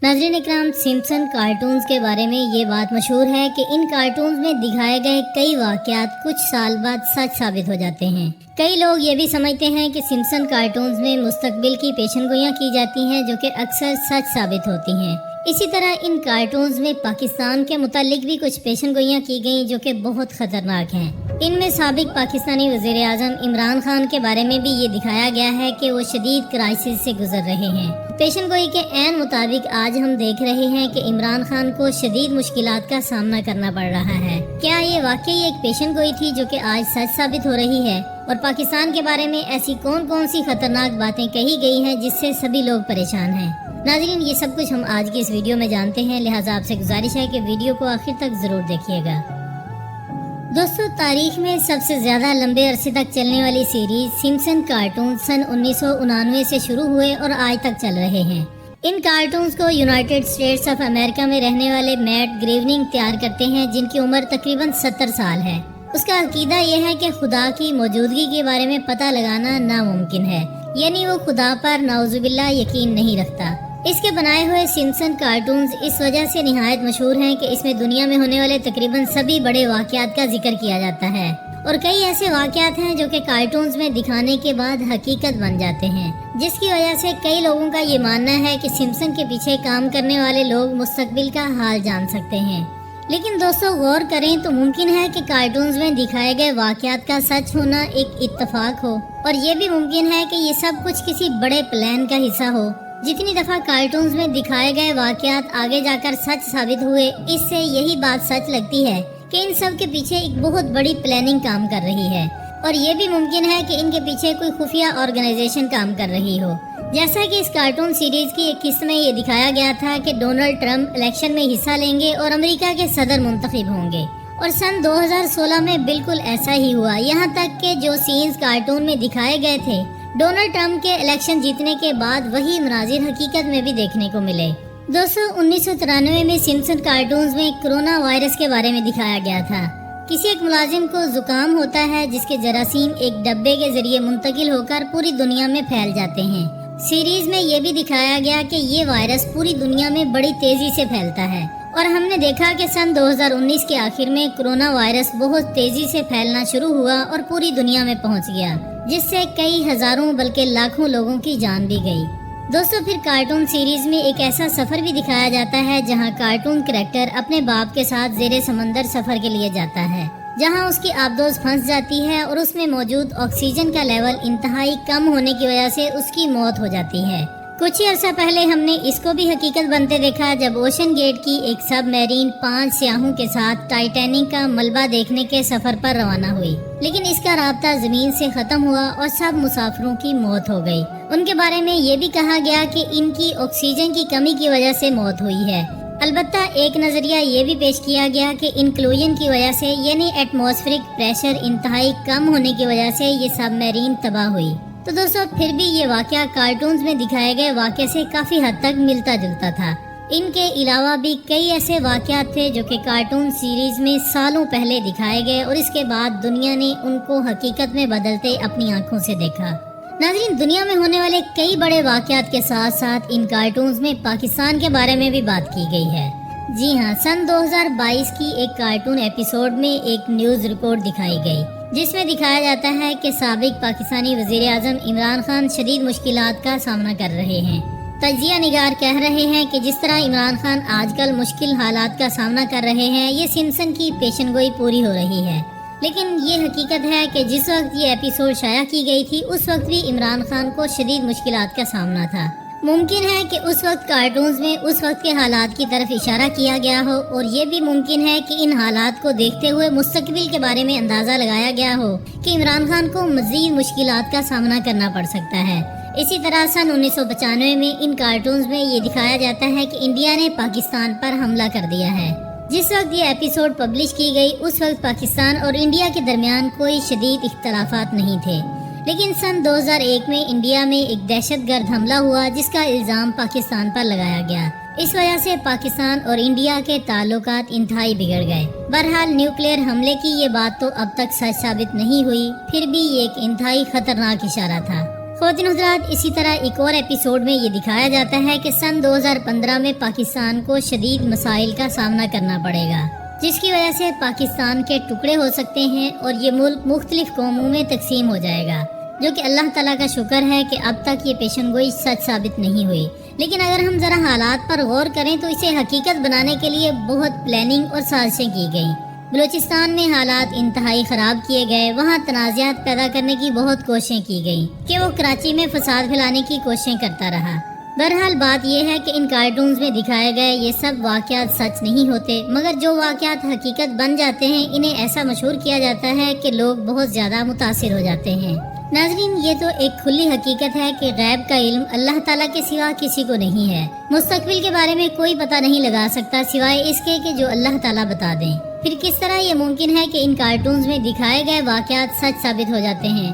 ناظرین اکرام، Simpson cartoons کے بارے میں یہ بات مشہور ہے کہ ان کارٹونز میں دکھائے گئے کئی واقعات کچھ سال بعد سچ ثابت ہو جاتے ہیں۔ کئی لوگ یہ بھی سمجھتے ہیں کہ سمپسن کارٹونز میں مستقبل کی پیشن گوئیاں کی جاتی ہیں جو کہ اکثر سچ ثابت ہوتی ہیں۔ اسی طرح ان کارٹونز میں پاکستان کے متعلق بھی کچھ پیشن گوئیاں کی گئیں جو کہ بہت خطرناک ہیں۔ ان میں سابق پاکستانی وزیر اعظم عمران خان کے بارے میں بھی یہ دکھایا گیا ہے کہ وہ شدید کرائسس سے گزر رہے ہیں۔ پیشن گوئی کے عین مطابق آج ہم دیکھ رہے ہیں کہ عمران خان کو شدید مشکلات کا سامنا کرنا پڑ رہا ہے۔ کیا یہ واقعی ایک پیشن گوئی تھی جو کہ آج سچ ثابت ہو رہی ہے؟ اور پاکستان کے بارے میں ایسی کون سی خطرناک باتیں کہی گئی ہیں جس سے سبھی لوگ پریشان ہیں؟ ناظرین، یہ سب کچھ ہم آج کی اس ویڈیو میں جانتے ہیں، لہٰذا آپ سے گزارش ہے کہ ویڈیو کو آخر تک ضرور دیکھیے گا۔ دوستو، تاریخ میں سب سے زیادہ لمبے عرصے تک چلنے والی سیریز سمپسن کارٹون سن 1999 سے شروع ہوئے اور آج تک چل رہے ہیں۔ ان کارٹونز کو یونائیٹڈ اسٹیٹس آف امریکہ میں رہنے والے میٹ گریوننگ تیار کرتے ہیں، جن کی عمر تقریباً 70 سال ہے۔ اس کا عقیدہ یہ ہے کہ خدا کی موجودگی کے بارے میں پتہ لگانا ناممکن ہے، یعنی وہ خدا پر نعوذ باللہ یقین نہیں رکھتا۔ اس کے بنائے ہوئے سمپسن کارٹونز اس وجہ سے نہایت مشہور ہیں کہ اس میں دنیا میں ہونے والے تقریباً سبھی بڑے واقعات کا ذکر کیا جاتا ہے، اور کئی ایسے واقعات ہیں جو کہ کارٹونز میں دکھانے کے بعد حقیقت بن جاتے ہیں، جس کی وجہ سے کئی لوگوں کا یہ ماننا ہے کہ سمپسن کے پیچھے کام کرنے والے لوگ مستقبل کا حال جان سکتے ہیں۔ لیکن دوستو، غور کریں تو ممکن ہے کہ کارٹونز میں دکھائے گئے واقعات کا سچ ہونا ایک اتفاق ہو، اور یہ بھی ممکن ہے کہ یہ سب کچھ کسی بڑے پلان کا حصہ ہو۔ جتنی دفعہ کارٹونز میں دکھائے گئے واقعات آگے جا کر سچ ثابت ہوئے، اس سے یہی بات سچ لگتی ہے کہ ان سب کے پیچھے ایک بہت بڑی پلاننگ کام کر رہی ہے، اور یہ بھی ممکن ہے کہ ان کے پیچھے کوئی خفیہ آرگنائزیشن کام کر رہی ہو۔ جیسا کہ اس کارٹون سیریز کی ایک قسط میں یہ دکھایا گیا تھا کہ ڈونلڈ ٹرمپ الیکشن میں حصہ لیں گے اور امریکہ کے صدر منتخب ہوں گے، اور سن 2016 میں بالکل ایسا ہی ہوا، یہاں تک کہ جو سینز کارٹون میں دکھائے گئے تھے ڈونلڈ ٹرمپ کے الیکشن جیتنے کے بعد وہی مناظر حقیقت میں بھی دیکھنے کو ملے۔ دوستو، 1993 میں سمپسن کارٹونز میں کرونا وائرس کے بارے میں دکھایا گیا تھا۔ کسی ایک ملازم کو زکام ہوتا ہے جس کے جراثیم ایک ڈبے کے ذریعے منتقل ہو کر پوری دنیا میں پھیل جاتے ہیں۔ سیریز میں یہ بھی دکھایا گیا کہ یہ وائرس پوری دنیا میں بڑی تیزی سے پھیلتا ہے، اور ہم نے دیکھا کہ سن 2019 کے آخر میں کرونا وائرس بہت تیزی سے پھیلنا شروع ہوا اور پوری دنیا میں پہنچ گیا، جس سے کئی ہزاروں بلکہ لاکھوں لوگوں کی جان بھی گئی۔ دوستو، پھر کارٹون سیریز میں ایک ایسا سفر بھی دکھایا جاتا ہے جہاں کارٹون کریکٹر اپنے باپ کے ساتھ زیر سمندر سفر کے لیے جاتا ہے، جہاں اس کی آبدوز پھنس جاتی ہے اور اس میں موجود آکسیجن کا لیول انتہائی کم ہونے کی وجہ سے اس کی موت ہو جاتی ہے۔ کچھ ہی عرصہ پہلے ہم نے اس کو بھی حقیقت بنتے دیکھا جب اوشن گیٹ کی ایک سب میرین 5 سیاحوں کے ساتھ ٹائٹینک کا ملبہ دیکھنے کے سفر پر روانہ ہوئی، لیکن اس کا رابطہ زمین سے ختم ہوا اور سب مسافروں کی موت ہو گئی۔ ان کے بارے میں یہ بھی کہا گیا کہ ان کی آکسیجن کی کمی کی وجہ سے موت ہوئی ہے۔ البتہ ایک نظریہ یہ بھی پیش کیا گیا کہ انکلوژن کی وجہ سے، یعنی ایٹماسفیرک پریشر انتہائی کم ہونے کی وجہ سے یہ سب میرین تباہ ہوئی۔ تو دوستو، پھر بھی یہ واقعہ کارٹونز میں دکھائے گئے واقعے سے کافی حد تک ملتا جلتا تھا۔ ان کے علاوہ بھی کئی ایسے واقعات تھے جو کہ کارٹون سیریز میں سالوں پہلے دکھائے گئے اور اس کے بعد دنیا نے ان کو حقیقت میں بدلتے اپنی آنکھوں سے دیکھا۔ ناظرین، دنیا میں ہونے والے کئی بڑے واقعات کے ساتھ ساتھ ان کارٹونز میں پاکستان کے بارے میں بھی بات کی گئی ہے۔ جی ہاں، سن 2022 کی ایک کارٹون ایپیسوڈ میں ایک نیوز رپورٹ دکھائی گئی جس میں دکھایا جاتا ہے کہ سابق پاکستانی وزیر اعظم عمران خان شدید مشکلات کا سامنا کر رہے ہیں۔ تجزیہ نگار کہہ رہے ہیں کہ جس طرح عمران خان آج کل مشکل حالات کا سامنا کر رہے ہیں، یہ سمپسن کی پیشن گوئی پوری ہو رہی ہے۔ لیکن یہ حقیقت ہے کہ جس وقت یہ ایپیسوڈ شائع کی گئی تھی اس وقت بھی عمران خان کو شدید مشکلات کا سامنا تھا۔ ممکن ہے کہ اس وقت کارٹونز میں اس وقت کے حالات کی طرف اشارہ کیا گیا ہو، اور یہ بھی ممکن ہے کہ ان حالات کو دیکھتے ہوئے مستقبل کے بارے میں اندازہ لگایا گیا ہو کہ عمران خان کو مزید مشکلات کا سامنا کرنا پڑ سکتا ہے۔ اسی طرح سن 1995 میں ان کارٹونز میں یہ دکھایا جاتا ہے کہ انڈیا نے پاکستان پر حملہ کر دیا ہے۔ جس وقت یہ ایپیسوڈ پبلش کی گئی اس وقت پاکستان اور انڈیا کے درمیان کوئی شدید اختلافات نہیں تھے، لیکن سن 2001 میں انڈیا میں ایک دہشت گرد حملہ ہوا جس کا الزام پاکستان پر لگایا گیا۔ اس وجہ سے پاکستان اور انڈیا کے تعلقات انتہائی بگڑ گئے۔ بہرحال نیوکلیئر حملے کی یہ بات تو اب تک سچ ثابت نہیں ہوئی، پھر بھی یہ ایک انتہائی خطرناک اشارہ تھا، خواتین حضرات، اسی طرح ایک اور ایپیسوڈ میں یہ دکھایا جاتا ہے کہ سن 2015 میں پاکستان کو شدید مسائل کا سامنا کرنا پڑے گا، جس کی وجہ سے پاکستان کے ٹکڑے ہو سکتے ہیں اور یہ ملک مختلف قوموں میں تقسیم ہو جائے گا، جو کہ اللہ تعالیٰ کا شکر ہے کہ اب تک یہ پیشن گوئی سچ ثابت نہیں ہوئی۔ لیکن اگر ہم ذرا حالات پر غور کریں تو اسے حقیقت بنانے کے لیے بہت پلاننگ اور سازشیں کی گئیں۔ بلوچستان میں حالات انتہائی خراب کیے گئے، وہاں تنازعات پیدا کرنے کی بہت کوششیں کی گئیں کہ وہ کراچی میں فساد پھیلانے کی کوششیں کرتا رہا۔ بہرحال بات یہ ہے کہ ان کارٹونز میں دکھائے گئے یہ سب واقعات سچ نہیں ہوتے، مگر جو واقعات حقیقت بن جاتے ہیں انہیں ایسا مشہور کیا جاتا ہے کہ لوگ بہت زیادہ متاثر ہو جاتے ہیں۔ ناظرین، یہ تو ایک کھلی حقیقت ہے کہ غیب کا علم اللہ تعالیٰ کے سوا کسی کو نہیں ہے۔ مستقبل کے بارے میں کوئی پتہ نہیں لگا سکتا سوائے اس کے کہ جو اللہ تعالیٰ بتا دیں۔ پھر کس طرح یہ ممکن ہے کہ ان کارٹونز میں دکھائے گئے واقعات سچ ثابت ہو جاتے ہیں؟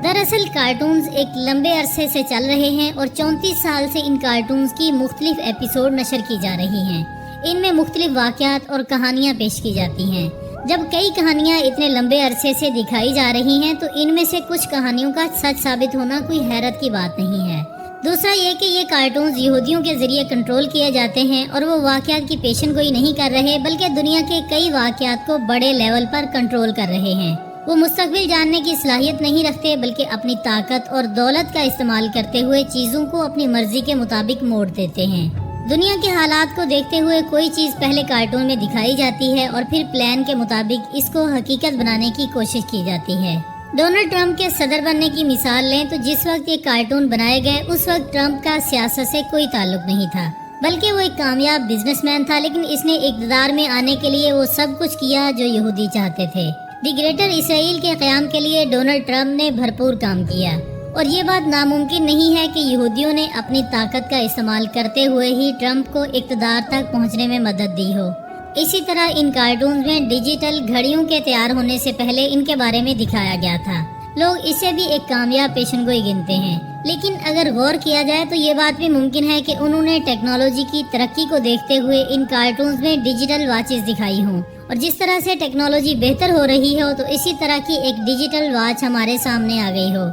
دراصل کارٹونز ایک لمبے عرصے سے چل رہے ہیں اور 34 سال سے ان کارٹونز کی مختلف ایپیسوڈ نشر کی جا رہی ہیں۔ ان میں مختلف واقعات اور کہانیاں پیش کی جاتی ہیں۔ جب کئی کہانیاں اتنے لمبے عرصے سے دکھائی جا رہی ہیں تو ان میں سے کچھ کہانیوں کا سچ ثابت ہونا کوئی حیرت کی بات نہیں ہے۔ دوسرا یہ کہ یہ کارٹونز یہودیوں کے ذریعے کنٹرول کیے جاتے ہیں اور وہ واقعات کی پیشن گوئی نہیں کر رہے بلکہ دنیا کے کئی واقعات کو بڑے لیول پر کنٹرول کر رہے ہیں۔ وہ مستقبل جاننے کی صلاحیت نہیں رکھتے بلکہ اپنی طاقت اور دولت کا استعمال کرتے ہوئے چیزوں کو اپنی مرضی کے مطابق موڑ دیتے ہیں۔ دنیا کے حالات کو دیکھتے ہوئے کوئی چیز پہلے کارٹون میں دکھائی جاتی ہے اور پھر پلان کے مطابق اس کو حقیقت بنانے کی کوشش کی جاتی ہے۔ ڈونلڈ ٹرمپ کے صدر بننے کی مثال لیں تو جس وقت یہ کارٹون بنائے گئے اس وقت ٹرمپ کا سیاست سے کوئی تعلق نہیں تھا، بلکہ وہ ایک کامیاب بزنس مین تھا، لیکن اس نے اقتدار میں آنے کے لیے وہ سب کچھ کیا جو یہودی چاہتے تھے۔ دی گریٹر اسرائیل کے قیام کے لیے ڈونلڈ ٹرمپ نے بھرپور کام کیا، اور یہ بات ناممکن نہیں ہے کہ یہودیوں نے اپنی طاقت کا استعمال کرتے ہوئے ہی ٹرمپ کو اقتدار تک پہنچنے میں مدد دی ہو۔ اسی طرح ان کارٹونز میں ڈیجیٹل گھڑیوں کے تیار ہونے سے پہلے ان کے بارے میں دکھایا گیا تھا۔ لوگ اسے بھی ایک کامیاب پیشن گوئی گنتے ہیں، لیکن اگر غور کیا جائے تو یہ بات بھی ممکن ہے کہ انہوں نے ٹیکنالوجی کی ترقی کو دیکھتے ہوئے ان کارٹونز میں ڈیجیٹل واچز دکھائی ہوں، اور جس طرح سے ٹیکنالوجی بہتر ہو رہی ہو تو اسی طرح کی ایک ڈیجیٹل واچ ہمارے سامنے آ گئی ہو۔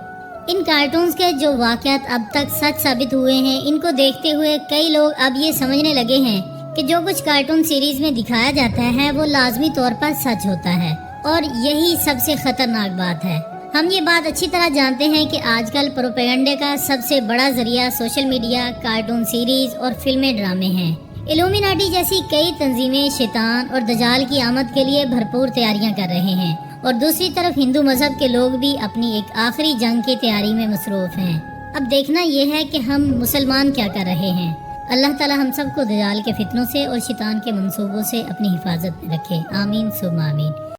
ان کارٹونز کے جو واقعات اب تک سچ ثابت ہوئے ہیں ان کو دیکھتے ہوئے کئی لوگ اب یہ سمجھنے لگے ہیں کہ جو کچھ کارٹون سیریز میں دکھایا جاتا ہے وہ لازمی طور پر سچ ہوتا ہے، اور یہی سب سے خطرناک بات ہے۔ ہم یہ بات اچھی طرح جانتے ہیں کہ آج کل پروپیگنڈے کا سب سے بڑا ذریعہ سوشل میڈیا، کارٹون سیریز اور فلمیں ڈرامے ہیں۔ ایلومیناٹی جیسی کئی تنظیمیں شیطان اور دجال کی آمد کے لیے بھرپور تیاریاں کر رہے ہیں، اور دوسری طرف ہندو مذہب کے لوگ بھی اپنی ایک آخری جنگ کی تیاری میں مصروف ہیں۔ اب دیکھنا یہ ہے کہ ہم مسلمان کیا کر رہے ہیں۔ اللہ تعالی ہم سب کو دجال کے فتنوں سے اور شیطان کے منصوبوں سے اپنی حفاظت میں رکھے، آمین ثم آمین۔